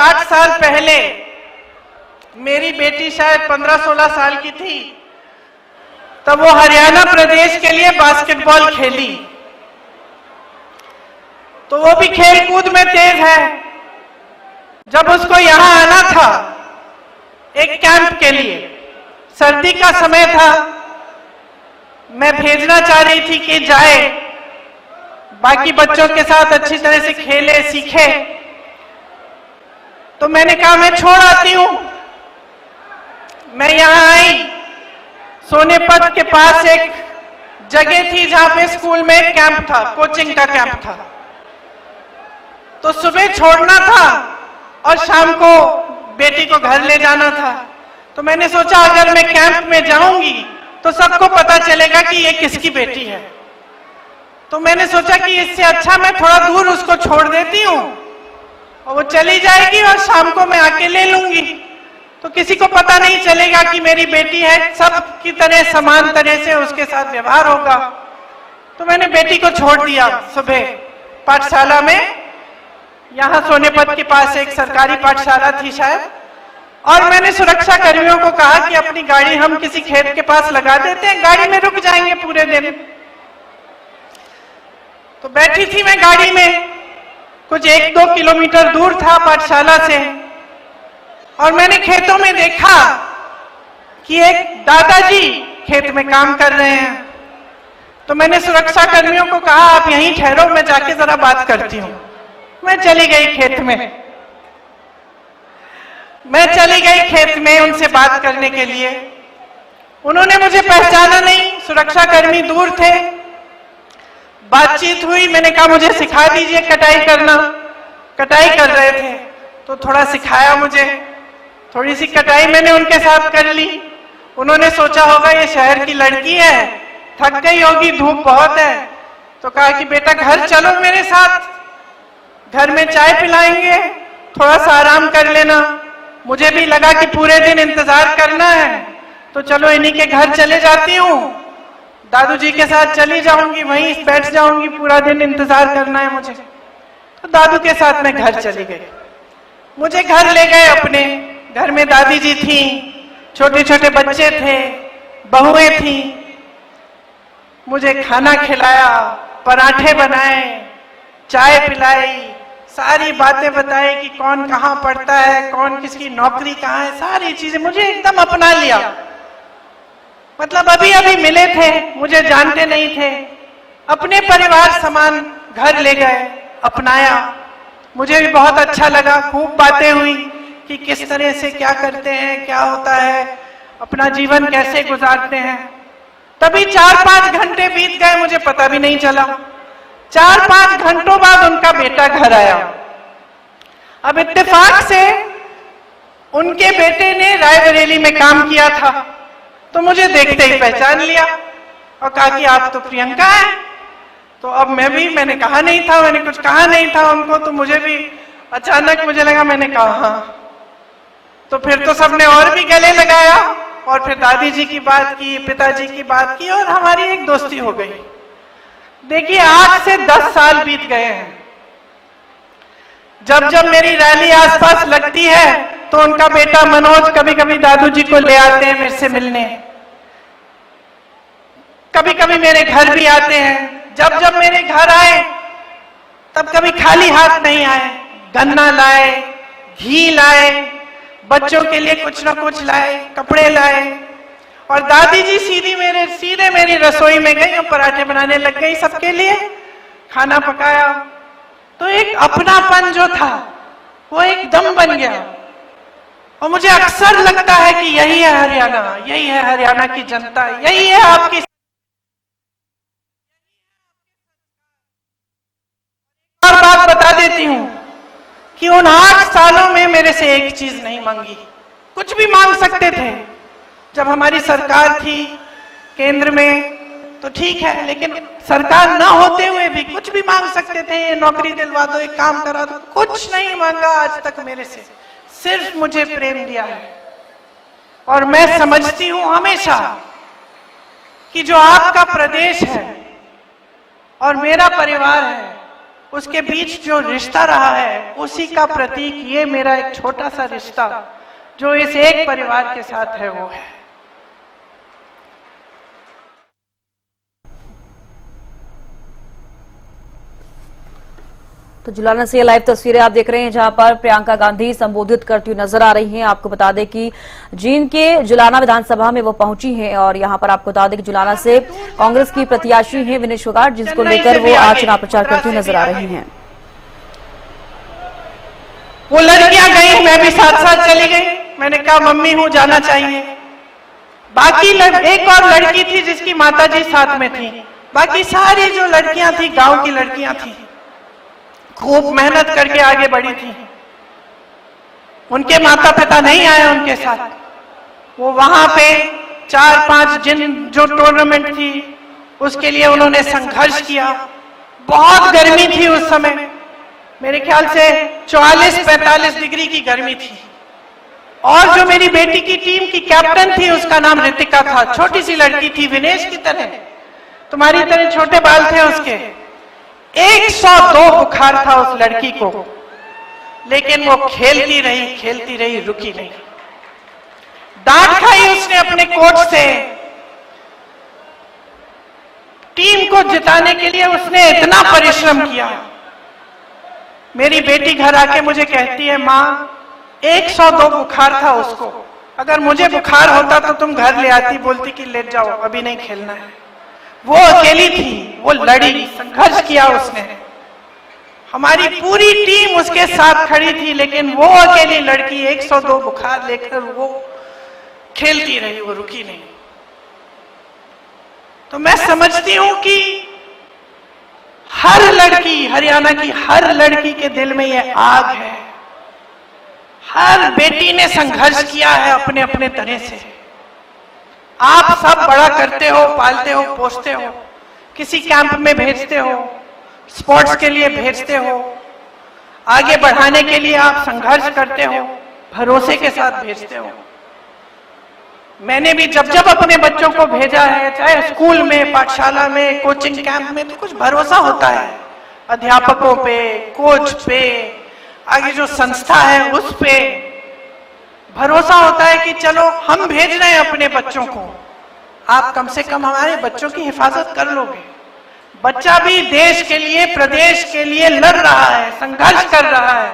8 साल पहले मेरी बेटी शायद 15-16 साल की थी, तब वो हरियाणा प्रदेश के लिए बास्केटबॉल खेली। तो वो भी खेल कूद में तेज है। जब उसको यहां आना था एक कैंप के लिए, सर्दी का समय था, मैं भेजना चाह रही थी कि जाए, बाकी बच्चों के साथ अच्छी तरह से खेले सीखे। तो मैंने कहा मैं छोड़ आती हूं। मैं यहां आई, सोनेपत के पास एक जगह थी जहां पे स्कूल में एक कैंप था, कोचिंग का कैंप था। तो सुबह छोड़ना था और शाम को बेटी को घर ले जाना था। तो मैंने सोचा अगर मैं कैंप में जाऊंगी तो सबको पता चलेगा कि ये किसकी बेटी है। तो मैंने सोचा कि इससे अच्छा मैं थोड़ा दूर उसको छोड़ देती हूँ और वो चली जाएगी और शाम को मैं आके ले लूंगी, तो किसी को पता नहीं चलेगा कि मेरी बेटी है, सब की तरह समान तरह से उसके साथ व्यवहार होगा। तो मैंने बेटी को छोड़ दिया सुबह पाठशाला में। यहाँ सोनेपत के पास एक सरकारी पाठशाला थी शायद, और मैंने सुरक्षा कर्मियों को कहा कि अपनी गाड़ी हम किसी खेत के पास लगा देते हैं, गाड़ी में रुक जाएंगे पूरे दिन। तो बैठी थी मैं गाड़ी में, कुछ 1-2 किलोमीटर दूर था पाठशाला से, और मैंने खेतों में देखा कि एक दादाजी खेत में काम कर रहे हैं। तो मैंने सुरक्षा कर्मियों को कहा आप यहीं ठहरो, मैं जाके जरा बात करती हूँ। मैं चली गई खेत में उनसे बात करने के लिए। उन्होंने मुझे पहचाना नहीं, सुरक्षा कर्मी दूर थे। बातचीत हुई, मैंने कहा मुझे सिखा दीजिए कटाई करना। कटाई कर रहे थे तो थोड़ा सिखाया मुझे, थोड़ी सी कटाई मैंने उनके साथ कर ली। उन्होंने सोचा होगा ये शहर की लड़की है, थक गई होगी, धूप बहुत है, तो कहा कि बेटा घर चलो मेरे साथ, घर में चाय पिलाएंगे, थोड़ा सा आराम कर लेना। मुझे भी लगा कि पूरे दिन इंतजार करना है, तो चलो इन्हीं के घर चले जाती हूँ, दादू जी के साथ चली जाऊंगी, वहीं बैठ जाऊंगी, पूरा दिन इंतजार करना है मुझे। तो दादू के साथ मैं घर चली गई। मुझे घर ले गए अपने, घर में दादी जी थी, छोटे छोटे बच्चे थे, बहुएं थी। मुझे खाना खिलाया, पराठे बनाए, चाय पिलाई, सारी बातें बताई कि कौन कहाँ पढ़ता है, कौन किसकी नौकरी कहाँ है, सारी चीजें मुझे एकदम अपना लिया। मतलब अभी अभी मिले थे, मुझे जानते नहीं थे, अपने परिवार समान घर ले गए, अपनाया। मुझे भी बहुत अच्छा लगा, खूब बातें हुई कि किस तरह से क्या करते हैं, क्या होता है, अपना जीवन कैसे गुजारते हैं। तभी 4-5 घंटे बीत गए, मुझे पता भी नहीं चला। 4-5 घंटों बाद उनका बेटा घर आया। अब इत्तेफाक से उनके बेटे ने रायबरेली में काम किया था, तो मुझे देखते ही पहचान लिया और कहा कि आप तो प्रियंका हैं। तो अब मैंने कहा नहीं था, मैंने कुछ कहा नहीं था उनको, तो मुझे भी अचानक मुझे लगा, मैंने कहा हाँ। तो फिर तो सबने और भी गले लगाया, और फिर दादी जी की बात की, पिताजी की बात की, और हमारी एक दोस्ती हो गई। देखिए आज से 10 साल बीत गए हैं। जब जब मेरी रैली आसपास लगती है तो उनका बेटा मनोज कभी कभी दादू जी को ले आते हैं मेरे से मिलने, कभी कभी मेरे घर भी आते हैं। जब जब मेरे घर आए तब कभी खाली हाथ नहीं आए, गन्ना लाए, घी लाए, बच्चों के लिए कुछ ना कुछ लाए, कपड़े लाए। और दादी जी सीधे मेरी रसोई में गई और पराठे बनाने लग गई, सबके लिए खाना पकाया। तो एक अपनापन जो था वो एकदम बन गया। और मुझे अक्सर लगता है कि यही है हरियाणा, यही है हरियाणा की जनता, यही है आपकी। और बात बता देती हूँ कि उन 8 सालों में मेरे से एक चीज नहीं मांगी। कुछ भी मांग सकते थे, जब हमारी सरकार थी केंद्र में तो ठीक है, लेकिन सरकार ना होते हुए भी कुछ भी मांग सकते थे, ये नौकरी दिलवा दो, एक काम करा दो। कुछ नहीं मांगा आज तक मेरे से, सिर्फ मुझे प्रेम दिया है। और मैं समझती हूं हमेशा कि जो आपका प्रदेश है और मेरा परिवार है, उसके बीच जो रिश्ता रहा है उसी का प्रतीक ये मेरा एक छोटा सा रिश्ता जो इस एक परिवार के साथ है वो है। तो जुलाना से ये लाइव तस्वीरें आप देख रहे हैं जहां पर प्रियंका गांधी संबोधित करती हुई नजर आ रही हैं। आपको बता दें कि जींद के जुलाना विधानसभा में वो पहुंची हैं और यहां पर आपको बता दें कि जुलाना से कांग्रेस की प्रत्याशी हैं विनेश फोगाट, जिसको लेकर वो आज चुनाव प्रचार करती हुई नजर आ रही हैं। वो लड़कियां गई, मैं भी साथ साथ चली गई। मैंने कहा मम्मी हूं, जाना चाहिए। बाकी एक और लड़की थी जिसकी माताजी साथ में थी, बाकी सारी जो लड़कियां थी गांव की लड़कियां थी, खूब मेहनत करके आगे बढ़ी थी। उनके माता पिता नहीं आए उनके साथ। वो वहां पे 4-5 दिन जो टूर्नामेंट थी उसके लिए उन्होंने संघर्ष किया। बहुत गर्मी थी उस समय, मेरे ख्याल से 44-45 डिग्री की गर्मी थी। और जो मेरी बेटी की टीम की कैप्टन थी उसका नाम रितिका था, छोटी सी लड़की थी, विनेश की तरह, तुम्हारी तरह छोटे बाल थे उसके। 102 बुखार था उस लड़की को, लेकिन वो खेलती रही, रुकी नहीं। डांट खाई उसने अपने कोच से। टीम को जिताने के लिए उसने इतना परिश्रम किया। मेरी बेटी घर आके मुझे कहती है, माँ 102 बुखार था उसको, अगर मुझे बुखार होता तो तुम घर ले आती, बोलती कि ले जाओ अभी नहीं खेलना है। वो अकेली थी, वो लड़ी, संघर्ष किया उसने। हमारी पूरी टीम उसके साथ खड़ी थी, लेकिन वो अकेली लड़की 102 बुखार लेकर वो खेलती रही, वो रुकी नहीं। तो मैं समझती हूं कि हर लड़की, हरियाणा की हर लड़की के दिल में ये आग है। हर बेटी ने संघर्ष किया है अपने अपने तरह से। आप सब बड़ा करते हो, पालते हो, पोसते हो, किसी कैंप में भेजते हो, स्पोर्ट्स के लिए भेजते हो, आगे बढ़ाने के लिए आप संघर्ष करते हो, भरोसे के साथ भेजते हो। मैंने भी जब जब अपने बच्चों को भेजा है, चाहे स्कूल में, पाठशाला में, कोचिंग कैंप में, तो कुछ भरोसा होता है अध्यापकों पे, कोच पे, आगे जो संस्था है उस पे भरोसा होता है कि चलो हम भेज रहे हैं अपने बच्चों को, आप कम से कम हमारे बच्चों की हिफाजत कर लोगे। बच्चा भी देश के लिए, प्रदेश के लिए लड़ रहा है, संघर्ष कर रहा है।